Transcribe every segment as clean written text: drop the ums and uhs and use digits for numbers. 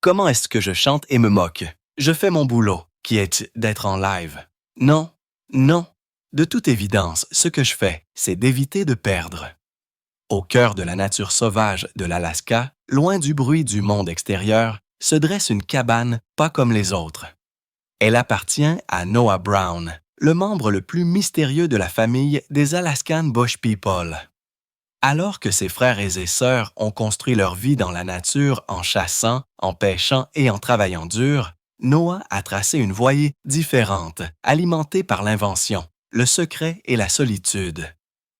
Comment est-ce que je chante et me moque? Je fais mon boulot, qui est d'être en live. Non, non. De toute évidence, ce que je fais, c'est d'éviter de perdre. Au cœur de la nature sauvage de l'Alaska, loin du bruit du monde extérieur, se dresse une cabane pas comme les autres. Elle appartient à Noah Brown, le membre le plus mystérieux de la famille des Alaskan Bush People. Alors que ses frères et ses sœurs ont construit leur vie dans la nature en chassant, en pêchant et en travaillant dur, Noah a tracé une voie différente, alimentée par l'invention, le secret et la solitude.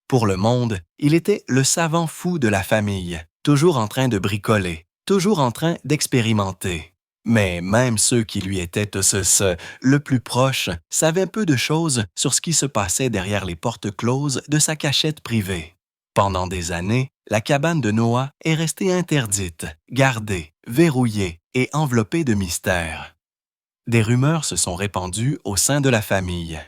Pour le monde, il était le savant fou de la famille, toujours en train de bricoler, toujours en train d'expérimenter. Mais même ceux qui lui étaient le plus proche savaient peu de choses sur ce qui se passait derrière les portes closes de sa cachette privée. Pendant des années, la cabane de Noah est restée interdite, gardée, verrouillée et enveloppée de mystères. Des rumeurs se sont répandues au sein de la famille.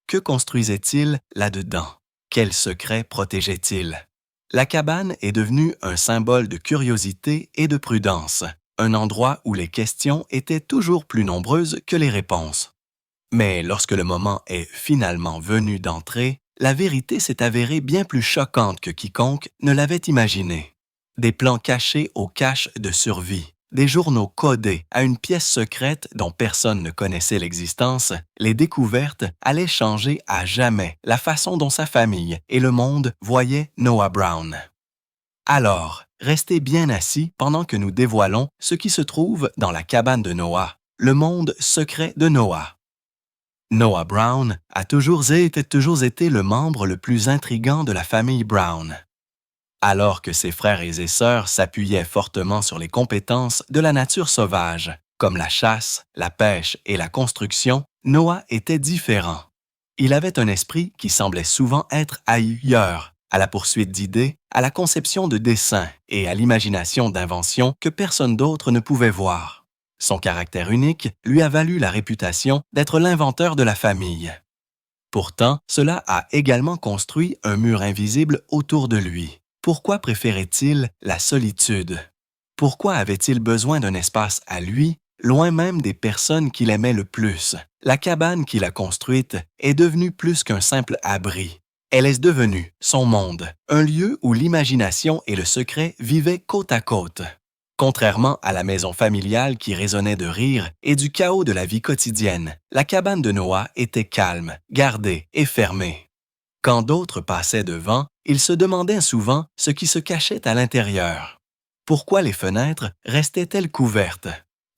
Que construisait-il là-dedans? Quels secrets protégeait-il? La cabane est devenue un symbole de curiosité et de prudence, un endroit où les questions étaient toujours plus nombreuses que les réponses. Mais lorsque le moment est finalement venu d'entrer, la vérité s'est avérée bien plus choquante que quiconque ne l'avait imaginé. Des plans cachés aux caches de survie, des journaux codés à une pièce secrète dont personne ne connaissait l'existence, les découvertes allaient changer à jamais la façon dont sa famille et le monde voyaient Noah Brown. Alors, restez bien assis pendant que nous dévoilons ce qui se trouve dans la cabane de Noah, le monde secret de Noah. Noah Brown a toujours été le membre le plus intriguant de la famille Brown. Alors que ses frères et ses sœurs s'appuyaient fortement sur les compétences de la nature sauvage, comme la chasse, la pêche et la construction, Noah était différent. Il avait un esprit qui semblait souvent être ailleurs, à la poursuite d'idées, à la conception de dessins et à l'imagination d'inventions que personne d'autre ne pouvait voir. Son caractère unique lui a valu la réputation d'être l'inventeur de la famille. Pourtant, cela a également construit un mur invisible autour de lui. Pourquoi préférait-il la solitude? Pourquoi avait-il besoin d'un espace à lui, loin même des personnes qu'il aimait le plus? La cabane qu'il a construite est devenue plus qu'un simple abri. Elle est devenue son monde, un lieu où l'imagination et le secret vivaient côte à côte. Contrairement à la maison familiale qui résonnait de rire et du chaos de la vie quotidienne, la cabane de Noah était calme, gardée et fermée. Quand d'autres passaient devant, ils se demandaient souvent ce qui se cachait à l'intérieur. Pourquoi les fenêtres restaient-elles couvertes?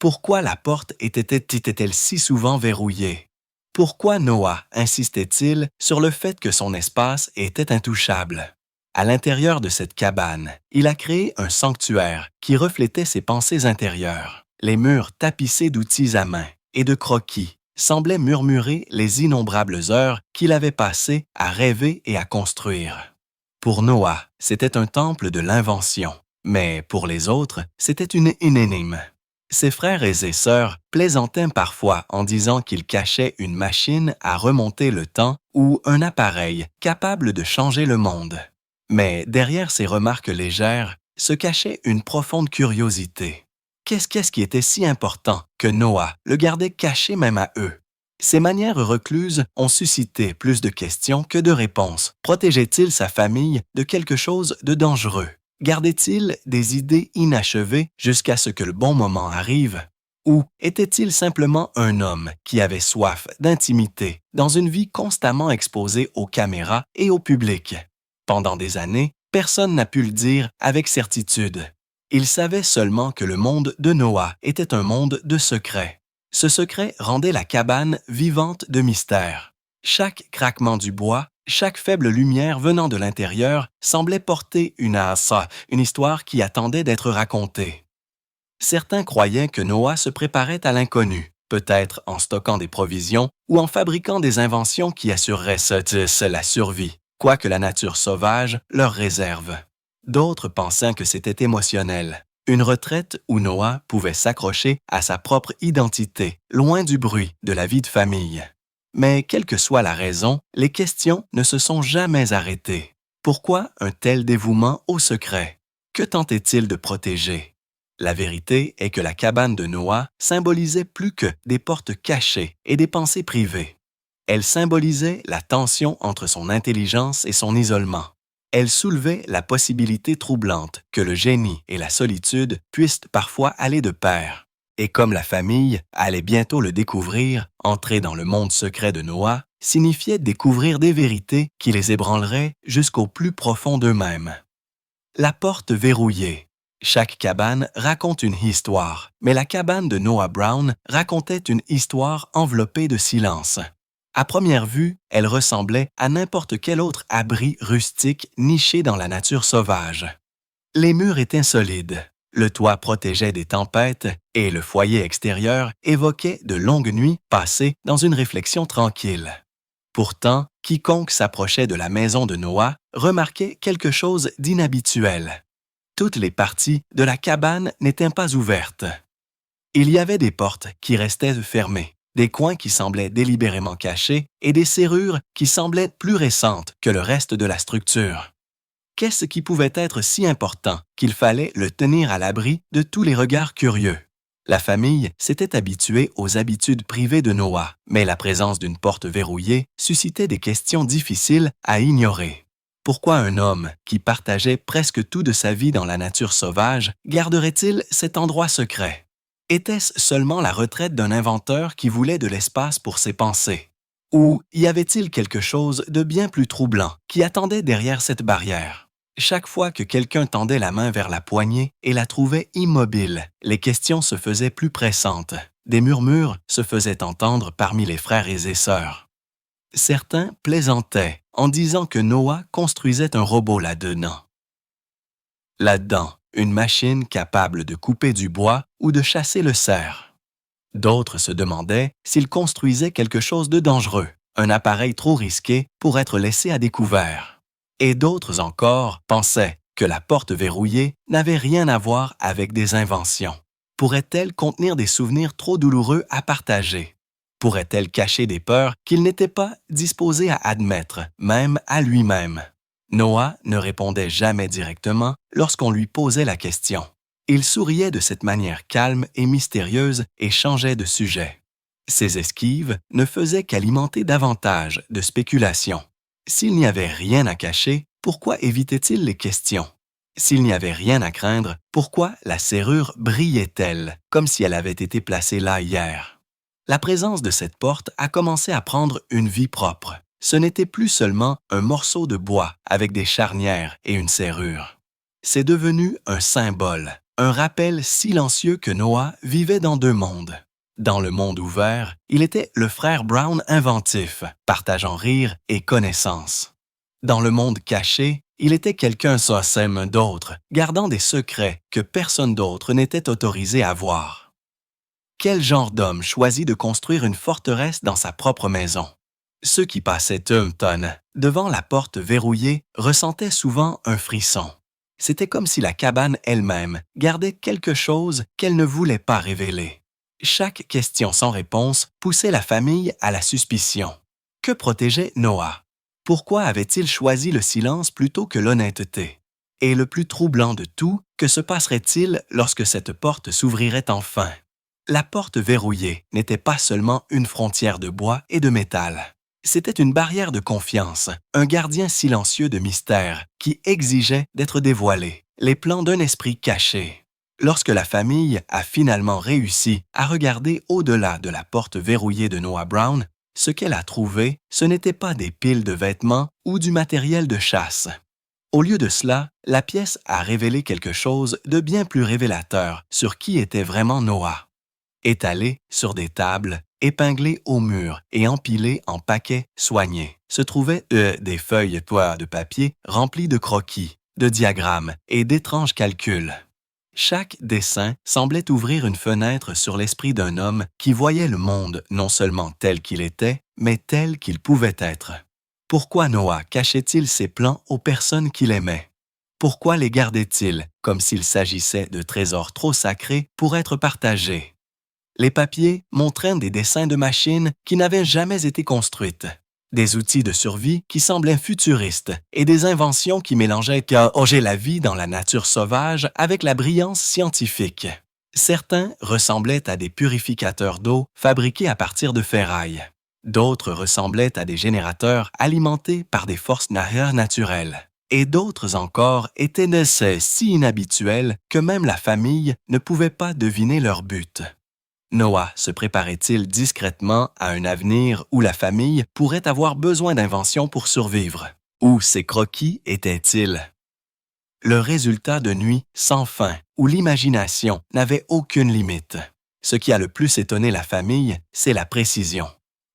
Pourquoi la porte était-elle si souvent verrouillée? Pourquoi Noah insistait-il sur le fait que son espace était intouchable? À l'intérieur de cette cabane, il a créé un sanctuaire qui reflétait ses pensées intérieures. Les murs tapissés d'outils à main et de croquis semblaient murmurer les innombrables heures qu'il avait passées à rêver et à construire. Pour Noah, c'était un temple de l'invention, mais pour les autres, c'était une énigme. Ses frères et ses sœurs plaisantaient parfois en disant qu'il cachait une machine à remonter le temps ou un appareil capable de changer le monde. Mais derrière ces remarques légères se cachait une profonde curiosité. Qu'est-ce qui était si important que Noah le gardait caché même à eux? Ses manières recluses ont suscité plus de questions que de réponses. Protégeait-il sa famille de quelque chose de dangereux? Gardait-il des idées inachevées jusqu'à ce que le bon moment arrive? Ou était-il simplement un homme qui avait soif d'intimité dans une vie constamment exposée aux caméras et au public? Pendant des années, personne n'a pu le dire avec certitude. Il savait seulement que le monde de Noah était un monde de secrets. Ce secret rendait la cabane vivante de mystère. Chaque craquement du bois, chaque faible lumière venant de l'intérieur semblait porter une histoire qui attendait d'être racontée. Certains croyaient que Noah se préparait à l'inconnu, peut-être en stockant des provisions ou en fabriquant des inventions qui assureraient la survie, quoi que la nature sauvage leur réserve. D'autres pensaient que c'était émotionnel, une retraite où Noah pouvait s'accrocher à sa propre identité, loin du bruit de la vie de famille. Mais quelle que soit la raison, les questions ne se sont jamais arrêtées. Pourquoi un tel dévouement au secret? Que tentait-il de protéger? La vérité est que la cabane de Noah symbolisait plus que des portes cachées et des pensées privées. Elle symbolisait la tension entre son intelligence et son isolement. Elle soulevait la possibilité troublante que le génie et la solitude puissent parfois aller de pair. Et comme la famille allait bientôt le découvrir, entrer dans le monde secret de Noah signifiait découvrir des vérités qui les ébranleraient jusqu'au plus profond d'eux-mêmes. La porte verrouillée. Chaque cabane raconte une histoire, mais la cabane de Noah Brown racontait une histoire enveloppée de silence. À première vue, elle ressemblait à n'importe quel autre abri rustique niché dans la nature sauvage. Les murs étaient solides, le toit protégeait des tempêtes et le foyer extérieur évoquait de longues nuits passées dans une réflexion tranquille. Pourtant, quiconque s'approchait de la maison de Noah remarquait quelque chose d'inhabituel. Toutes les parties de la cabane n'étaient pas ouvertes. Il y avait des portes qui restaient fermées, des coins qui semblaient délibérément cachés et des serrures qui semblaient plus récentes que le reste de la structure. Qu'est-ce qui pouvait être si important qu'il fallait le tenir à l'abri de tous les regards curieux? La famille s'était habituée aux habitudes privées de Noah, mais la présence d'une porte verrouillée suscitait des questions difficiles à ignorer. Pourquoi un homme qui partageait presque tout de sa vie dans la nature sauvage garderait-il cet endroit secret? Était-ce seulement la retraite d'un inventeur qui voulait de l'espace pour ses pensées? Ou y avait-il quelque chose de bien plus troublant qui attendait derrière cette barrière? Chaque fois que quelqu'un tendait la main vers la poignée et la trouvait immobile, les questions se faisaient plus pressantes. Des murmures se faisaient entendre parmi les frères et sœurs. Certains plaisantaient en disant que Noah construisait un robot là-dedans. Là-dedans, une machine capable de couper du bois ou de chasser le cerf. D'autres se demandaient s'il construisait quelque chose de dangereux, un appareil trop risqué pour être laissé à découvert. Et d'autres encore pensaient que la porte verrouillée n'avait rien à voir avec des inventions. Pourrait-elle contenir des souvenirs trop douloureux à partager? Pourrait-elle cacher des peurs qu'il n'était pas disposé à admettre, même à lui-même? Noah ne répondait jamais directement lorsqu'on lui posait la question. Il souriait de cette manière calme et mystérieuse et changeait de sujet. Ses esquives ne faisaient qu'alimenter davantage de spéculations. S'il n'y avait rien à cacher, pourquoi évitait-il les questions? S'il n'y avait rien à craindre, pourquoi la serrure brillait-elle, comme si elle avait été placée là hier? La présence de cette porte a commencé à prendre une vie propre. Ce n'était plus seulement un morceau de bois avec des charnières et une serrure. C'est devenu un symbole, un rappel silencieux que Noah vivait dans deux mondes. Dans le monde ouvert, il était le frère Brown inventif, partageant rire et connaissances. Dans le monde caché, il était quelqu'un soi-même d'autre, gardant des secrets que personne d'autre n'était autorisé à voir. Quel genre d'homme choisit de construire une forteresse dans sa propre maison? Ceux qui passaient devant la porte verrouillée ressentaient souvent un frisson. C'était comme si la cabane elle-même gardait quelque chose qu'elle ne voulait pas révéler. Chaque question sans réponse poussait la famille à la suspicion. Que protégeait Noah? Pourquoi avait-il choisi le silence plutôt que l'honnêteté? Et le plus troublant de tout, que se passerait-il lorsque cette porte s'ouvrirait enfin? La porte verrouillée n'était pas seulement une frontière de bois et de métal. C'était une barrière de confiance, un gardien silencieux de mystère qui exigeait d'être dévoilé, les plans d'un esprit caché. Lorsque la famille a finalement réussi à regarder au-delà de la porte verrouillée de Noah Brown, ce qu'elle a trouvé, ce n'était pas des piles de vêtements ou du matériel de chasse. Au lieu de cela, la pièce a révélé quelque chose de bien plus révélateur sur qui était vraiment Noah. Étalé sur des tables, épinglées au mur et empilées en paquets soignés, se trouvaient des feuilles de papier remplies de croquis, de diagrammes et d'étranges calculs. Chaque dessin semblait ouvrir une fenêtre sur l'esprit d'un homme qui voyait le monde non seulement tel qu'il était, mais tel qu'il pouvait être. Pourquoi Noah cachait-il ses plans aux personnes qu'il aimait? Pourquoi les gardait-il comme s'il s'agissait de trésors trop sacrés pour être partagés? Les papiers montraient des dessins de machines qui n'avaient jamais été construites. Des outils de survie qui semblaient futuristes et des inventions qui mélangeaient la vie dans la nature sauvage avec la brillance scientifique. Certains ressemblaient à des purificateurs d'eau fabriqués à partir de ferraille. D'autres ressemblaient à des générateurs alimentés par des forces naturelles. Et d'autres encore étaient si inhabituels que même la famille ne pouvait pas deviner leur but. Noah se préparait-il discrètement à un avenir où la famille pourrait avoir besoin d'inventions pour survivre? Où ses croquis étaient-ils? Le résultat de nuits sans fin, où l'imagination n'avait aucune limite. Ce qui a le plus étonné la famille, c'est la précision.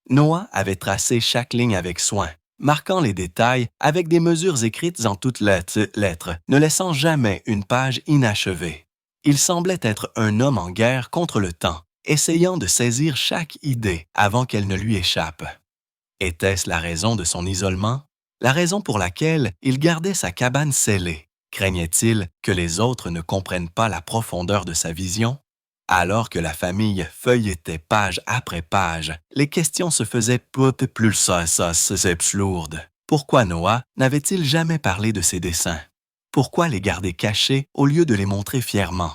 Noah avait tracé chaque ligne avec soin, marquant les détails avec des mesures écrites en toutes lettres, ne laissant jamais une page inachevée. Il semblait être un homme en guerre contre le temps, essayant de saisir chaque idée avant qu'elle ne lui échappe. Était-ce la raison de son isolement? La raison pour laquelle il gardait sa cabane scellée? Craignait-il que les autres ne comprennent pas la profondeur de sa vision? Alors que la famille feuilletait page après page, les questions se faisaient plus lourdes. Pourquoi Noah n'avait-il jamais parlé de ses dessins? Pourquoi les garder cachés au lieu de les montrer fièrement?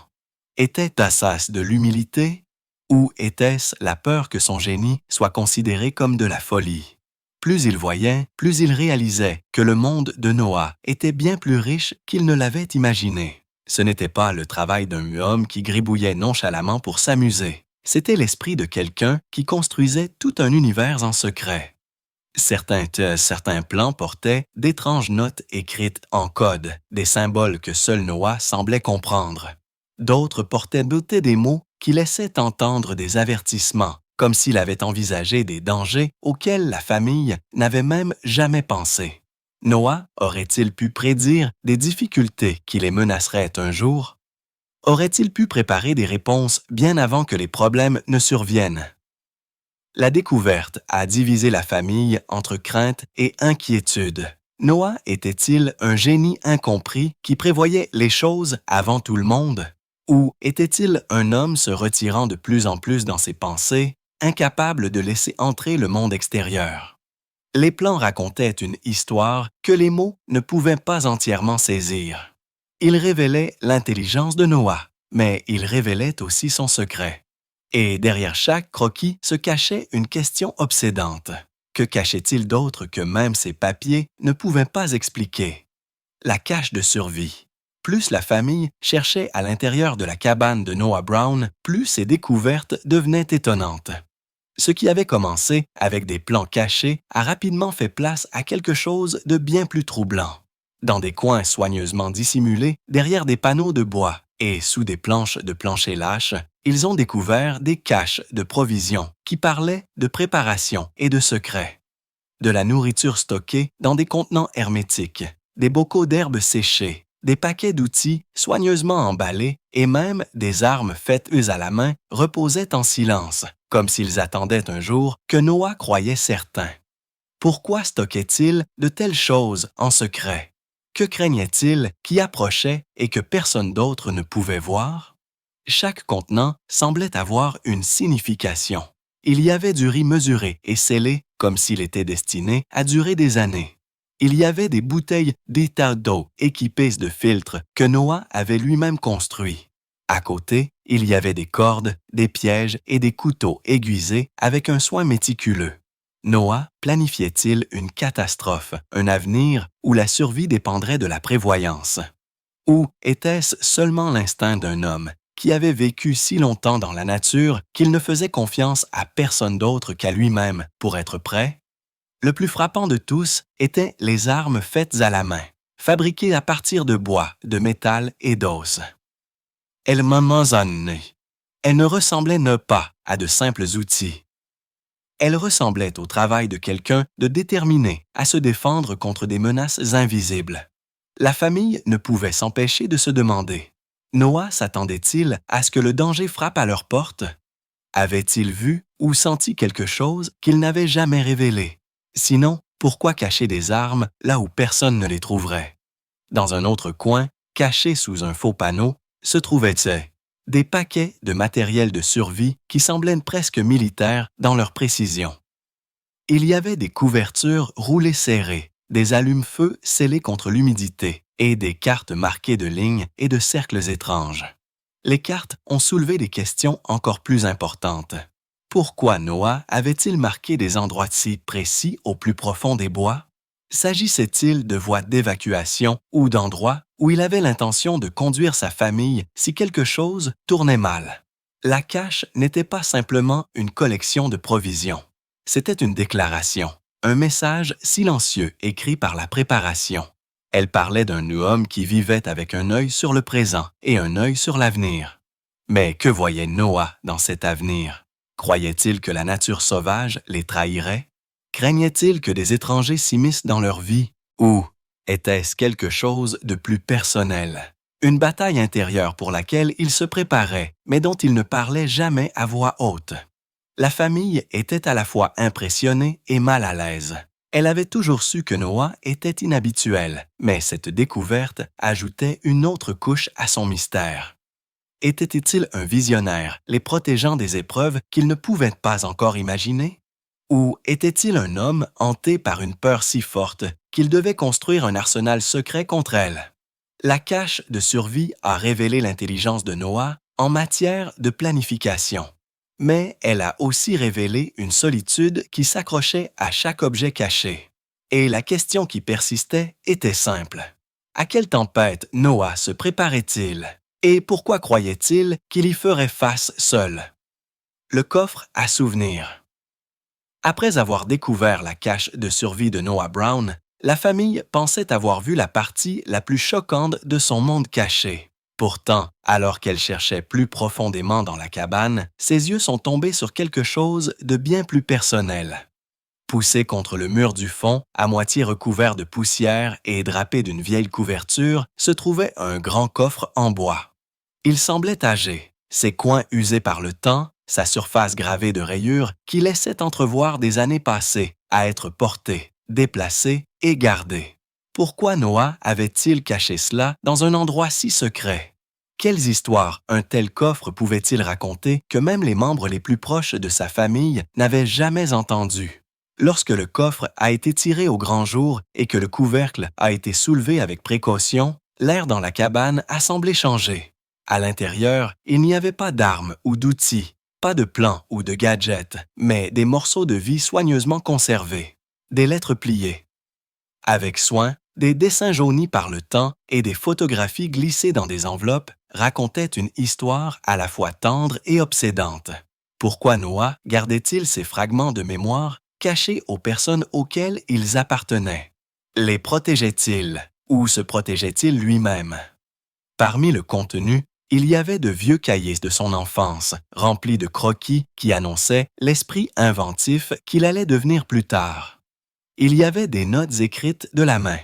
Était-ce de l'humilité? Ou était-ce la peur que son génie soit considéré comme de la folie? Plus il voyait, plus il réalisait que le monde de Noah était bien plus riche qu'il ne l'avait imaginé. Ce n'était pas le travail d'un homme qui gribouillait nonchalamment pour s'amuser. C'était l'esprit de quelqu'un qui construisait tout un univers en secret. Certains plans portaient d'étranges notes écrites en code, des symboles que seul Noah semblait comprendre. D'autres portaient des mots qui laissaient entendre des avertissements, comme s'il avait envisagé des dangers auxquels la famille n'avait même jamais pensé. Noah aurait-il pu prédire des difficultés qui les menaceraient un jour? Aurait-il pu préparer des réponses bien avant que les problèmes ne surviennent? La découverte a divisé la famille entre crainte et inquiétude. Noah était-il un génie incompris qui prévoyait les choses avant tout le monde? Ou était-il un homme se retirant de plus en plus dans ses pensées, incapable de laisser entrer le monde extérieur? Les plans racontaient une histoire que les mots ne pouvaient pas entièrement saisir. Ils révélaient l'intelligence de Noah, mais ils révélaient aussi son secret. Et derrière chaque croquis se cachait une question obsédante. Que cachait-il d'autre que même ces papiers ne pouvaient pas expliquer? La cache de survie. Plus la famille cherchait à l'intérieur de la cabane de Noah Brown, plus ses découvertes devenaient étonnantes. Ce qui avait commencé avec des plans cachés a rapidement fait place à quelque chose de bien plus troublant. Dans des coins soigneusement dissimulés, derrière des panneaux de bois et sous des planches de plancher lâches, ils ont découvert des caches de provisions qui parlaient de préparation et de secrets. De la nourriture stockée dans des contenants hermétiques, des bocaux d'herbes séchées, des paquets d'outils soigneusement emballés et même des armes faites à la main reposaient en silence, comme s'ils attendaient un jour que Noah croyait certain. Pourquoi stockait-il de telles choses en secret? Que craignait-il qui approchait et que personne d'autre ne pouvait voir? Chaque contenant semblait avoir une signification. Il y avait du riz mesuré et scellé comme s'il était destiné à durer des années. Il y avait des bouteilles d'état d'eau équipées de filtres que Noah avait lui-même construits. À côté, il y avait des cordes, des pièges et des couteaux aiguisés avec un soin méticuleux. Noah planifiait-il une catastrophe, un avenir où la survie dépendrait de la prévoyance? Ou était-ce seulement l'instinct d'un homme qui avait vécu si longtemps dans la nature qu'il ne faisait confiance à personne d'autre qu'à lui-même pour être prêt? Le plus frappant de tous étaient les armes faites à la main, fabriquées à partir de bois, de métal et d'os. Elles ne ressemblaient pas à de simples outils. Elles ressemblaient au travail de quelqu'un de déterminé à se défendre contre des menaces invisibles. La famille ne pouvait s'empêcher de se demander: Noah s'attendait-il à ce que le danger frappe à leur porte? Avait-il vu ou senti quelque chose qu'il n'avait jamais révélé? Sinon, pourquoi cacher des armes là où personne ne les trouverait? Dans un autre coin, caché sous un faux panneau, se trouvaient des paquets de matériel de survie qui semblaient presque militaires dans leur précision. Il y avait des couvertures roulées serrées, des allumes-feu scellés contre l'humidité et des cartes marquées de lignes et de cercles étranges. Les cartes ont soulevé des questions encore plus importantes. Pourquoi Noah avait-il marqué des endroits si précis au plus profond des bois? S'agissait-il de voies d'évacuation ou d'endroits où il avait l'intention de conduire sa famille si quelque chose tournait mal? La cache n'était pas simplement une collection de provisions. C'était une déclaration, un message silencieux écrit par la préparation. Elle parlait d'un homme qui vivait avec un œil sur le présent et un œil sur l'avenir. Mais que voyait Noah dans cet avenir? Croyait-il que la nature sauvage les trahirait? Craignait-il que des étrangers s'immiscent dans leur vie? Ou était-ce quelque chose de plus personnel? Une bataille intérieure pour laquelle il se préparait, mais dont il ne parlait jamais à voix haute. La famille était à la fois impressionnée et mal à l'aise. Elle avait toujours su que Noah était inhabituel, mais cette découverte ajoutait une autre couche à son mystère. Était-il un visionnaire, les protégeant des épreuves qu'il ne pouvait pas encore imaginer? Ou était-il un homme hanté par une peur si forte qu'il devait construire un arsenal secret contre elle? La cache de survie a révélé l'intelligence de Noah en matière de planification. Mais elle a aussi révélé une solitude qui s'accrochait à chaque objet caché. Et la question qui persistait était simple. À quelle tempête Noah se préparait-il? Et pourquoi croyait-il qu'il y ferait face seul? Le coffre à souvenirs. Après avoir découvert la cache de survie de Noah Brown, la famille pensait avoir vu la partie la plus choquante de son monde caché. Pourtant, alors qu'elle cherchait plus profondément dans la cabane, ses yeux sont tombés sur quelque chose de bien plus personnel. Poussé contre le mur du fond, à moitié recouvert de poussière et drapé d'une vieille couverture, se trouvait un grand coffre en bois. Il semblait âgé, ses coins usés par le temps, sa surface gravée de rayures qui laissaient entrevoir des années passées à être portées, déplacées et gardées. Pourquoi Noah avait-il caché cela dans un endroit si secret? Quelles histoires un tel coffre pouvait-il raconter que même les membres les plus proches de sa famille n'avaient jamais entendues? Lorsque le coffre a été tiré au grand jour et que le couvercle a été soulevé avec précaution, l'air dans la cabane a semblé changer. À l'intérieur, il n'y avait pas d'armes ou d'outils, pas de plans ou de gadgets, mais des morceaux de vie soigneusement conservés, des lettres pliées. Avec soin, des dessins jaunis par le temps et des photographies glissées dans des enveloppes racontaient une histoire à la fois tendre et obsédante. Pourquoi Noah gardait-il ces fragments de mémoire cachés aux personnes auxquelles ils appartenaient? Les protégeait-il ou se protégeait-il lui-même? Parmi le contenu, il y avait de vieux cahiers de son enfance, remplis de croquis qui annonçaient l'esprit inventif qu'il allait devenir plus tard. Il y avait des notes écrites de la main,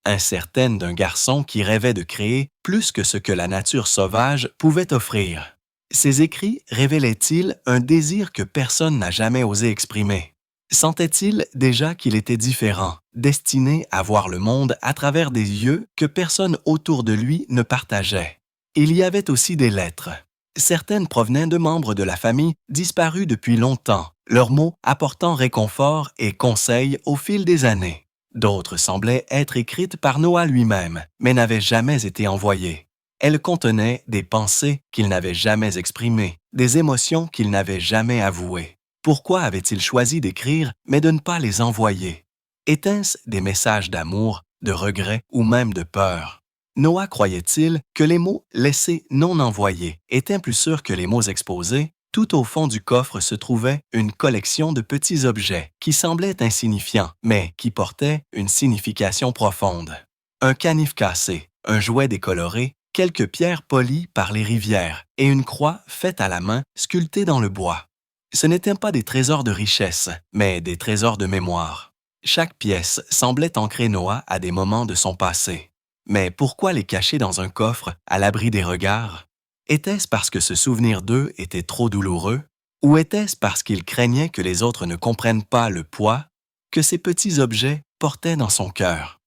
incertaines d'un garçon qui rêvait de créer plus que ce que la nature sauvage pouvait offrir. Ces écrits révélaient-ils un désir que personne n'a jamais osé exprimer? Sentait-il déjà qu'il était différent, destiné à voir le monde à travers des yeux que personne autour de lui ne partageait? Il y avait aussi des lettres. Certaines provenaient de membres de la famille disparus depuis longtemps, leurs mots apportant réconfort et conseils au fil des années. D'autres semblaient être écrites par Noah lui-même, mais n'avaient jamais été envoyées. Elles contenaient des pensées qu'il n'avait jamais exprimées, des émotions qu'il n'avait jamais avouées. Pourquoi avait-il choisi d'écrire, mais de ne pas les envoyer? Étaient-ce des messages d'amour, de regret ou même de peur? Noah croyait-il que les mots laissés non envoyés étaient plus sûrs que les mots exposés? Tout au fond du coffre se trouvait une collection de petits objets qui semblaient insignifiants, mais qui portaient une signification profonde. Un canif cassé, un jouet décoloré, quelques pierres polies par les rivières et une croix faite à la main sculptée dans le bois. Ce n'étaient pas des trésors de richesse, mais des trésors de mémoire. Chaque pièce semblait ancrer Noah à des moments de son passé. Mais pourquoi les cacher dans un coffre à l'abri des regards? Était-ce parce que se souvenir d'eux était trop douloureux? Ou était-ce parce qu'il craignait que les autres ne comprennent pas le poids que ces petits objets portaient dans son cœur?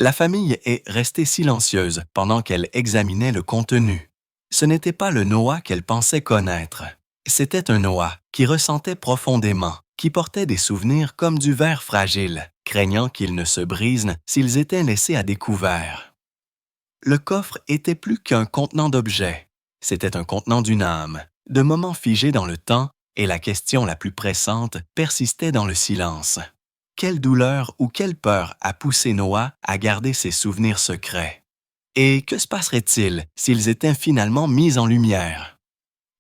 La famille est restée silencieuse pendant qu'elle examinait le contenu. Ce n'était pas le Noah qu'elle pensait connaître. C'était un Noah qui ressentait profondément, qui portaient des souvenirs comme du verre fragile, craignant qu'ils ne se brisent s'ils étaient laissés à découvert. Le coffre était plus qu'un contenant d'objets. C'était un contenant d'une âme, de moments figés dans le temps, et la question la plus pressante persistait dans le silence. Quelle douleur ou quelle peur a poussé Noah à garder ses souvenirs secrets? Et que se passerait-il s'ils étaient finalement mis en lumière?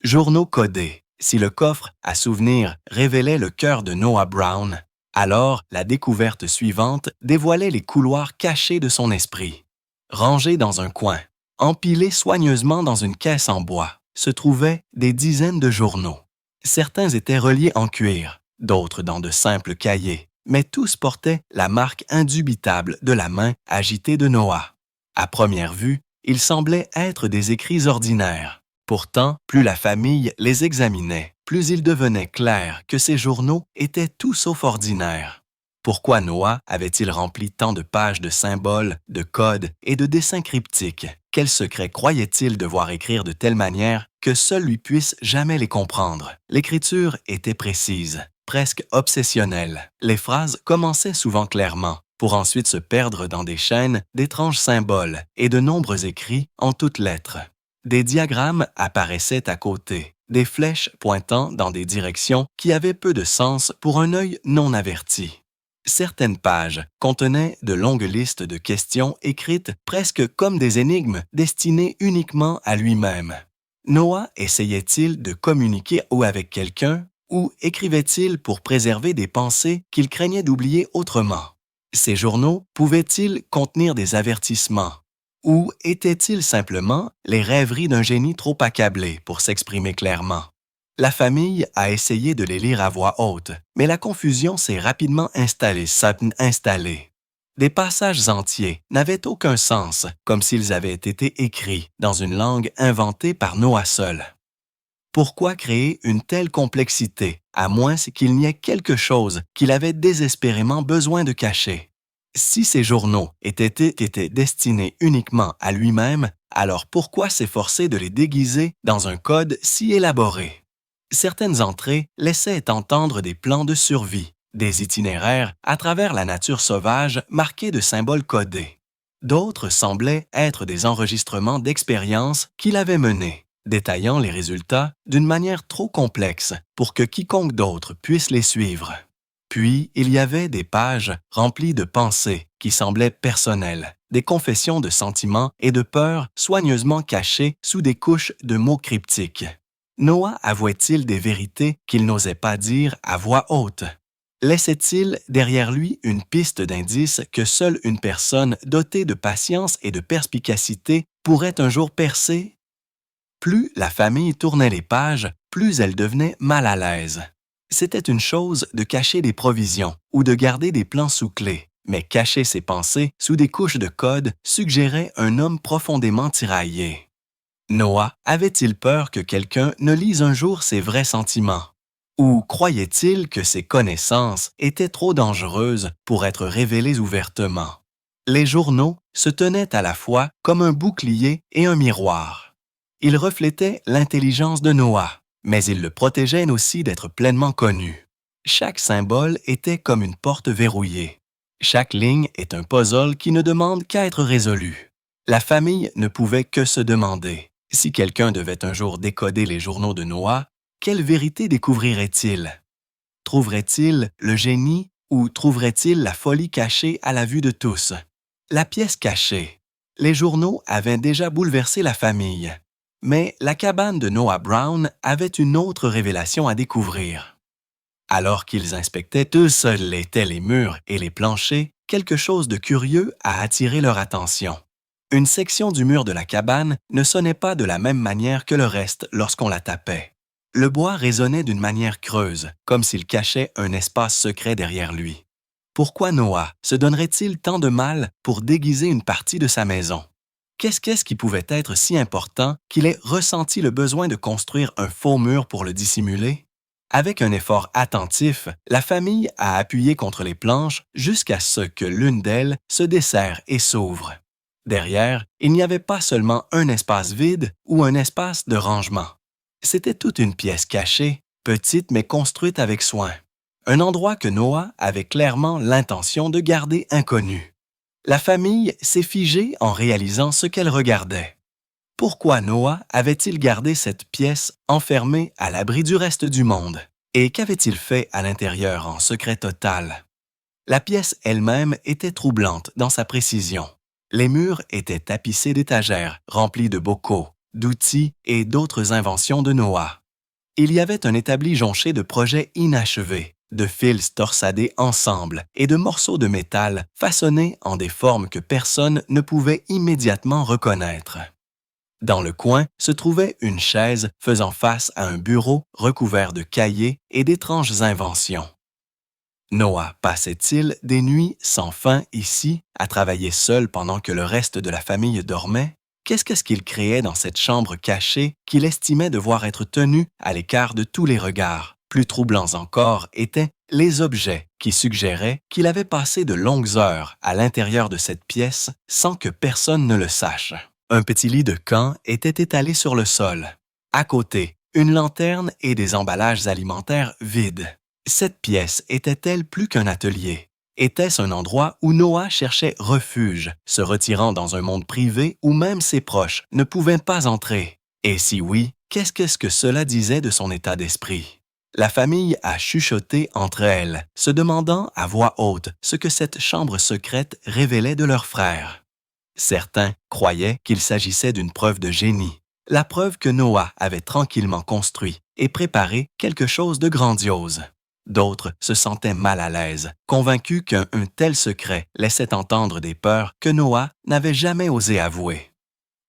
Journaux codés. Si le coffre à souvenirs révélait le cœur de Noah Brown, alors la découverte suivante dévoilait les couloirs cachés de son esprit. Rangés dans un coin, empilés soigneusement dans une caisse en bois, se trouvaient des dizaines de journaux. Certains étaient reliés en cuir, d'autres dans de simples cahiers, mais tous portaient la marque indubitable de la main agitée de Noah. À première vue, ils semblaient être des écrits ordinaires. Pourtant, plus la famille les examinait, plus il devenait clair que ces journaux étaient tout sauf ordinaires. Pourquoi Noah avait-il rempli tant de pages de symboles, de codes et de dessins cryptiques? Quel secret croyait-il devoir écrire de telle manière que seul lui puisse jamais les comprendre? L'écriture était précise, presque obsessionnelle. Les phrases commençaient souvent clairement, pour ensuite se perdre dans des chaînes d'étranges symboles et de nombreux écrits en toutes lettres. Des diagrammes apparaissaient à côté, des flèches pointant dans des directions qui avaient peu de sens pour un œil non averti. Certaines pages contenaient de longues listes de questions écrites presque comme des énigmes destinées uniquement à lui-même. Noah essayait-il de communiquer avec quelqu'un ou écrivait-il pour préserver des pensées qu'il craignait d'oublier autrement? Ces journaux pouvaient-ils contenir des avertissements? Ou étaient-ils simplement les rêveries d'un génie trop accablé pour s'exprimer clairement? La famille a essayé de les lire à voix haute, mais la confusion s'est rapidement installée. Des passages entiers n'avaient aucun sens, comme s'ils avaient été écrits dans une langue inventée par Noah seul. Pourquoi créer une telle complexité, à moins qu'il n'y ait quelque chose qu'il avait désespérément besoin de cacher? Si ces journaux étaient destinés uniquement à lui-même, alors pourquoi s'efforcer de les déguiser dans un code si élaboré? Certaines entrées laissaient entendre des plans de survie, des itinéraires à travers la nature sauvage marqués de symboles codés. D'autres semblaient être des enregistrements d'expériences qu'il avait menées, détaillant les résultats d'une manière trop complexe pour que quiconque d'autre puisse les suivre. Puis, il y avait des pages remplies de pensées qui semblaient personnelles, des confessions de sentiments et de peurs soigneusement cachées sous des couches de mots cryptiques. Noah avouait-il des vérités qu'il n'osait pas dire à voix haute? Laissait-il derrière lui une piste d'indice que seule une personne dotée de patience et de perspicacité pourrait un jour percer? Plus la famille tournait les pages, plus elle devenait mal à l'aise. C'était une chose de cacher des provisions ou de garder des plans sous clé, mais cacher ses pensées sous des couches de code suggérait un homme profondément tiraillé. Noah avait-il peur que quelqu'un ne lise un jour ses vrais sentiments? Ou croyait-il que ses connaissances étaient trop dangereuses pour être révélées ouvertement? Les journaux se tenaient à la fois comme un bouclier et un miroir. Ils reflétaient l'intelligence de Noah, mais ils le protégeaient aussi d'être pleinement connu. Chaque symbole était comme une porte verrouillée. Chaque ligne est un puzzle qui ne demande qu'à être résolu. La famille ne pouvait que se demander, si quelqu'un devait un jour décoder les journaux de Noah, quelle vérité découvrirait-il? Trouverait-il le génie ou trouverait-il la folie cachée à la vue de tous? La pièce cachée. Les journaux avaient déjà bouleversé la famille. Mais la cabane de Noah Brown avait une autre révélation à découvrir. Alors qu'ils inspectaient tous les murs et les planchers, quelque chose de curieux a attiré leur attention. Une section du mur de la cabane ne sonnait pas de la même manière que le reste lorsqu'on la tapait. Le bois résonnait d'une manière creuse, comme s'il cachait un espace secret derrière lui. Pourquoi Noah se donnerait-il tant de mal pour déguiser une partie de sa maison? Qu'est-ce qui pouvait être si important qu'il ait ressenti le besoin de construire un faux mur pour le dissimuler? Avec un effort attentif, la famille a appuyé contre les planches jusqu'à ce que l'une d'elles se desserre et s'ouvre. Derrière, il n'y avait pas seulement un espace vide ou un espace de rangement. C'était toute une pièce cachée, petite mais construite avec soin. un endroit que Noah avait clairement l'intention de garder inconnu. La famille s'est figée en réalisant ce qu'elle regardait. Pourquoi Noah avait-il gardé cette pièce enfermée à l'abri du reste du monde? Et qu'avait-il fait à l'intérieur en secret total? La pièce elle-même était troublante dans sa précision. Les murs étaient tapissés d'étagères remplies de bocaux, d'outils et d'autres inventions de Noah. Il y avait un établi jonché de projets inachevés, de fils torsadés ensemble et de morceaux de métal façonnés en des formes que personne ne pouvait immédiatement reconnaître. Dans le coin se trouvait une chaise faisant face à un bureau recouvert de cahiers et d'étranges inventions. Noah passait-il des nuits sans fin ici, à travailler seul pendant que le reste de la famille dormait? Qu'est-ce qu'il créait dans cette chambre cachée qu'il estimait devoir être tenu à l'écart de tous les regards? Plus troublants encore étaient les objets qui suggéraient qu'il avait passé de longues heures à l'intérieur de cette pièce sans que personne ne le sache. Un petit lit de camp était étalé sur le sol. À côté, une lanterne et des emballages alimentaires vides. Cette pièce était-elle plus qu'un atelier? Était-ce un endroit où Noah cherchait refuge, se retirant dans un monde privé où même ses proches ne pouvaient pas entrer? Et si oui, qu'est-ce que cela disait de son état d'esprit? La famille a chuchoté entre elles, se demandant à voix haute ce que cette chambre secrète révélait de leur frère. Certains croyaient qu'il s'agissait d'une preuve de génie, la preuve que Noah avait tranquillement construit et préparé quelque chose de grandiose. D'autres se sentaient mal à l'aise, convaincus qu'un tel secret laissait entendre des peurs que Noah n'avait jamais osé avouer.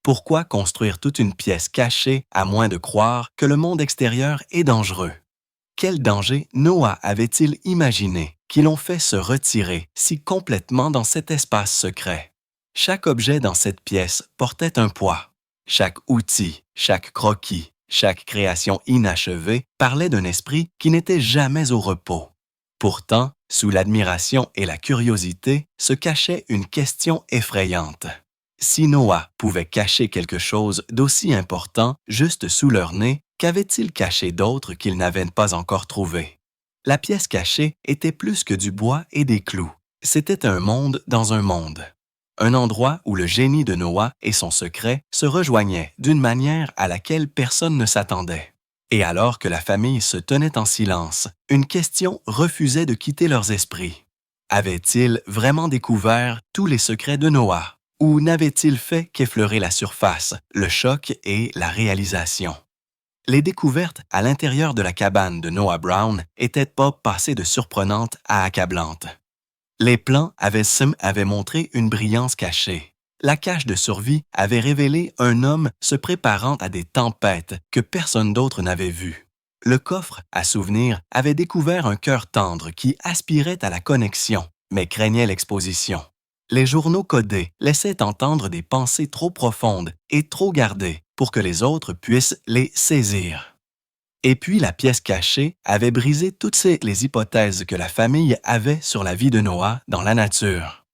Pourquoi construire toute une pièce cachée à moins de croire que le monde extérieur est dangereux? Quel danger Noah avait-il imaginé qui l'ont fait se retirer si complètement dans cet espace secret? Chaque objet dans cette pièce portait un poids. Chaque outil, chaque croquis, chaque création inachevée parlait d'un esprit qui n'était jamais au repos. Pourtant, sous l'admiration et la curiosité se cachait une question effrayante. Si Noah pouvait cacher quelque chose d'aussi important juste sous leur nez, qu'avait-il caché d'autre qu'ils n'avaient pas encore trouvé? La pièce cachée était plus que du bois et des clous. C'était un monde dans un monde. Un endroit où le génie de Noah et son secret se rejoignaient d'une manière à laquelle personne ne s'attendait. Et alors que la famille se tenait en silence, une question refusait de quitter leurs esprits. Avait-il vraiment découvert tous les secrets de Noah? Ou n'avait-il fait qu'effleurer la surface, le choc et la réalisation? Les découvertes à l'intérieur de la cabane de Noah Brown étaient pas passées de surprenantes à accablantes. Les plans avaient montré une brillance cachée. La cache de survie avait révélé un homme se préparant à des tempêtes que personne d'autre n'avait vues. Le coffre à souvenirs avait découvert un cœur tendre qui aspirait à la connexion, mais craignait l'exposition. Les journaux codés laissaient entendre des pensées trop profondes et trop gardées pour que les autres puissent les saisir. Et puis la pièce cachée avait brisé toutes les hypothèses que la famille avait sur la vie de Noah dans la nature.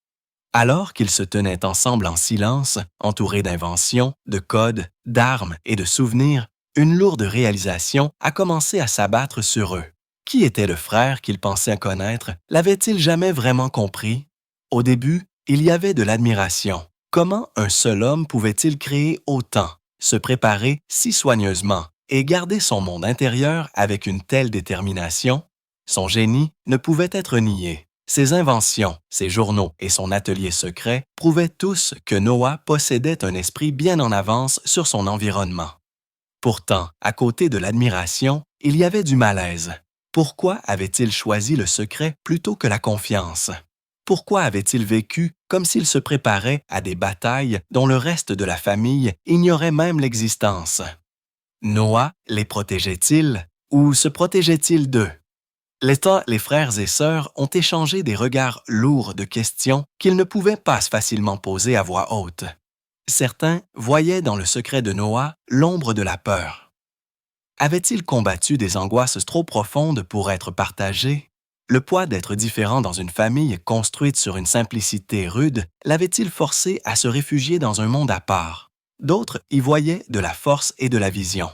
Alors qu'ils se tenaient ensemble en silence, entourés d'inventions, de codes, d'armes et de souvenirs, une lourde réalisation a commencé à s'abattre sur eux. Qui était le frère qu'ils pensaient connaître? L'avait-il jamais vraiment compris? Au début, il y avait de l'admiration. Comment un seul homme pouvait-il créer autant, se préparer si soigneusement et garder son monde intérieur avec une telle détermination? Son génie ne pouvait être nié. Ses inventions, ses journaux et son atelier secret prouvaient tous que Noah possédait un esprit bien en avance sur son environnement. Pourtant, à côté de l'admiration, il y avait du malaise. Pourquoi avait-il choisi le secret plutôt que la confiance? Pourquoi avait-il vécu comme s'il se préparait à des batailles dont le reste de la famille ignorait même l'existence? Noah les protégeait-il ou se protégeait-il d'eux? Les frères et sœurs ont échangé des regards lourds de questions qu'ils ne pouvaient pas facilement poser à voix haute. Certains voyaient dans le secret de Noah l'ombre de la peur. Avait-il combattu des angoisses trop profondes pour être partagé? Le poids d'être différent dans une famille construite sur une simplicité rude l'avait-il forcé à se réfugier dans un monde à part? D'autres y voyaient de la force et de la vision.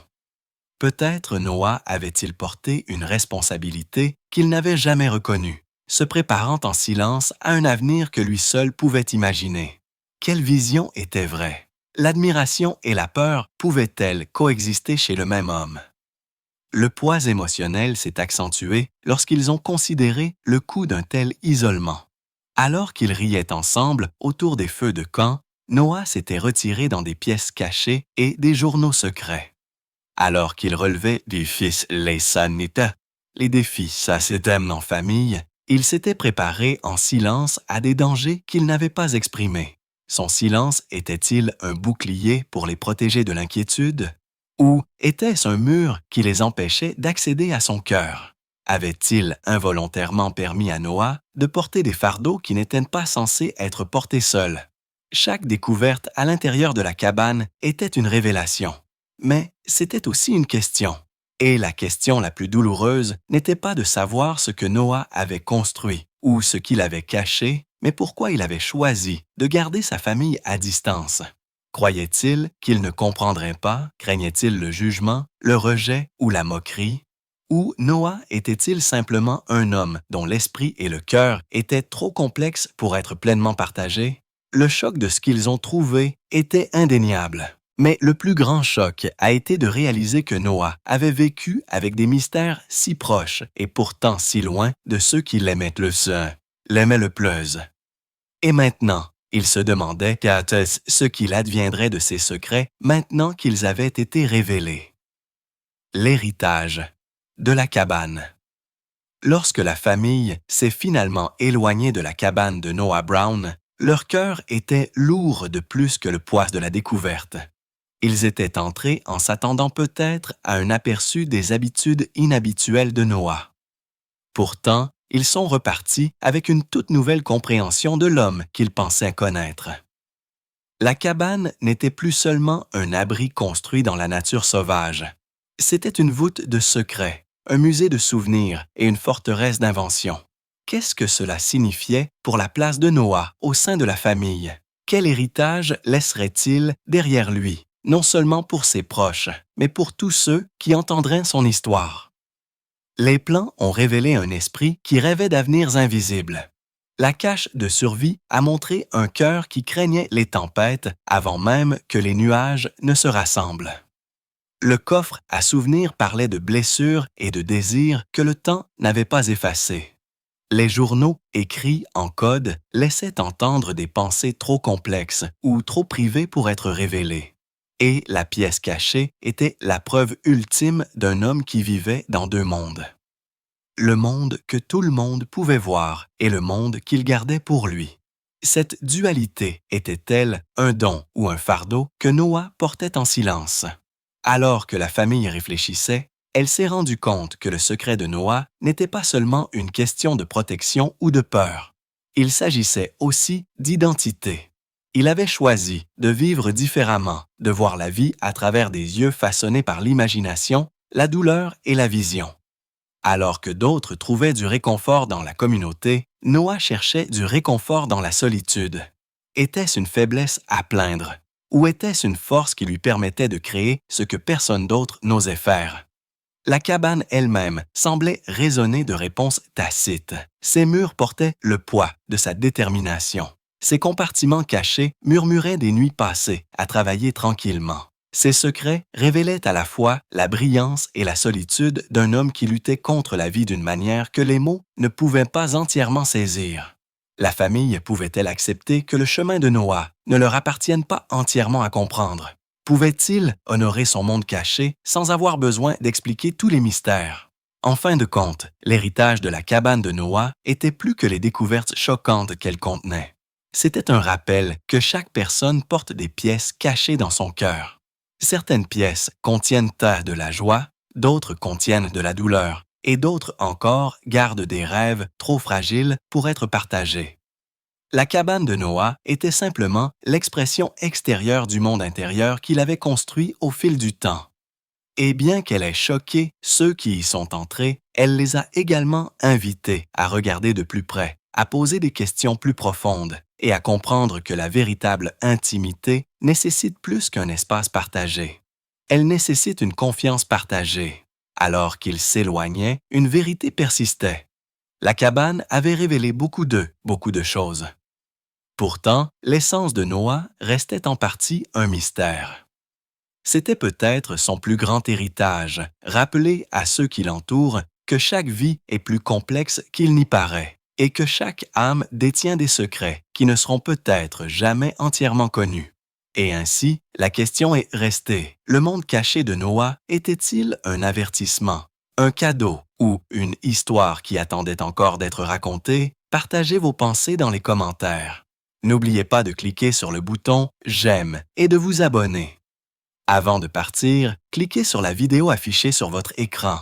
Peut-être Noah avait-il porté une responsabilité qu'il n'avait jamais reconnue, se préparant en silence à un avenir que lui seul pouvait imaginer. Quelle vision était vraie? L'admiration et la peur pouvaient-elles coexister chez le même homme? Le poids émotionnel s'est accentué lorsqu'ils ont considéré le coût d'un tel isolement. Alors qu'ils riaient ensemble autour des feux de camp, Noah s'était retiré dans des pièces cachées et des journaux secrets. Alors qu'il relevait des fils les sanitas, les défis sacétem en famille, il s'était préparé en silence à des dangers qu'il n'avait pas exprimés. Son silence était-il un bouclier pour les protéger de l'inquiétude? Ou était-ce un mur qui les empêchait d'accéder à son cœur? Avait-il involontairement permis à Noah de porter des fardeaux qui n'étaient pas censés être portés seuls? Chaque découverte à l'intérieur de la cabane était une révélation. Mais c'était aussi une question. Et la question la plus douloureuse n'était pas de savoir ce que Noah avait construit ou ce qu'il avait caché, mais pourquoi il avait choisi de garder sa famille à distance. Croyait-il qu'il ne comprendrait pas? Craignait-il le jugement, le rejet ou la moquerie? Ou Noah était-il simplement un homme dont l'esprit et le cœur étaient trop complexes pour être pleinement partagés? Le choc de ce qu'ils ont trouvé était indéniable. Mais le plus grand choc a été de réaliser que Noah avait vécu avec des mystères si proches et pourtant si loin de ceux qui l'aimaient l'aimaient le plus. Et maintenant, il se demandait qu'était-ce ce qu'il adviendrait de ces secrets maintenant qu'ils avaient été révélés. L'héritage de la cabane. Lorsque la famille s'est finalement éloignée de la cabane de Noah Brown, leur cœur était lourd de plus que le poids de la découverte. Ils étaient entrés en s'attendant peut-être à un aperçu des habitudes inhabituelles de Noah. Pourtant, ils sont repartis avec une toute nouvelle compréhension de l'homme qu'ils pensaient connaître. La cabane n'était plus seulement un abri construit dans la nature sauvage. C'était une voûte de secrets, un musée de souvenirs et une forteresse d'inventions. Qu'est-ce que cela signifiait pour la place de Noah au sein de la famille? Quel héritage laisserait-il derrière lui, non seulement pour ses proches, mais pour tous ceux qui entendraient son histoire? Les plans ont révélé un esprit qui rêvait d'avenirs invisibles. La cache de survie a montré un cœur qui craignait les tempêtes avant même que les nuages ne se rassemblent. Le coffre à souvenirs parlait de blessures et de désirs que le temps n'avait pas effacés. Les journaux écrits en code laissaient entendre des pensées trop complexes ou trop privées pour être révélées. Et la pièce cachée était la preuve ultime d'un homme qui vivait dans deux mondes. Le monde que tout le monde pouvait voir et le monde qu'il gardait pour lui. Cette dualité était-elle un don ou un fardeau que Noah portait en silence? Alors que la famille réfléchissait, elle s'est rendue compte que le secret de Noah n'était pas seulement une question de protection ou de peur. Il s'agissait aussi d'identité. Il avait choisi de vivre différemment, de voir la vie à travers des yeux façonnés par l'imagination, la douleur et la vision. Alors que d'autres trouvaient du réconfort dans la communauté, Noah cherchait du réconfort dans la solitude. Était-ce une faiblesse à plaindre? Ou était-ce une force qui lui permettait de créer ce que personne d'autre n'osait faire? La cabane elle-même semblait résonner de réponses tacites. Ses murs portaient le poids de sa détermination. Ses compartiments cachés murmuraient des nuits passées à travailler tranquillement. Ses secrets révélaient à la fois la brillance et la solitude d'un homme qui luttait contre la vie d'une manière que les mots ne pouvaient pas entièrement saisir. La famille pouvait-elle accepter que le chemin de Noah ne leur appartienne pas entièrement à comprendre? Pouvait-il honorer son monde caché sans avoir besoin d'expliquer tous les mystères? En fin de compte, l'héritage de la cabane de Noah était plus que les découvertes choquantes qu'elle contenait. C'était un rappel que chaque personne porte des pièces cachées dans son cœur. Certaines pièces contiennent de la joie, d'autres contiennent de la douleur, et d'autres encore gardent des rêves trop fragiles pour être partagés. La cabane de Noah était simplement l'expression extérieure du monde intérieur qu'il avait construit au fil du temps. Et bien qu'elle ait choqué ceux qui y sont entrés, elle les a également invités à regarder de plus près, à poser des questions plus profondes et à comprendre que la véritable intimité nécessite plus qu'un espace partagé. Elle nécessite une confiance partagée. Alors qu'ils s'éloignaient, une vérité persistait. La cabane avait révélé beaucoup de choses. Pourtant, l'essence de Noah restait en partie un mystère. C'était peut-être son plus grand héritage, rappeler à ceux qui l'entourent que chaque vie est plus complexe qu'il n'y paraît et que chaque âme détient des secrets qui ne seront peut-être jamais entièrement connus. Et ainsi, la question est restée. Le monde caché de Noah était-il un avertissement, un cadeau ou une histoire qui attendait encore d'être racontée? Partagez vos pensées dans les commentaires. N'oubliez pas de cliquer sur le bouton « J'aime » et de vous abonner. Avant de partir, cliquez sur la vidéo affichée sur votre écran.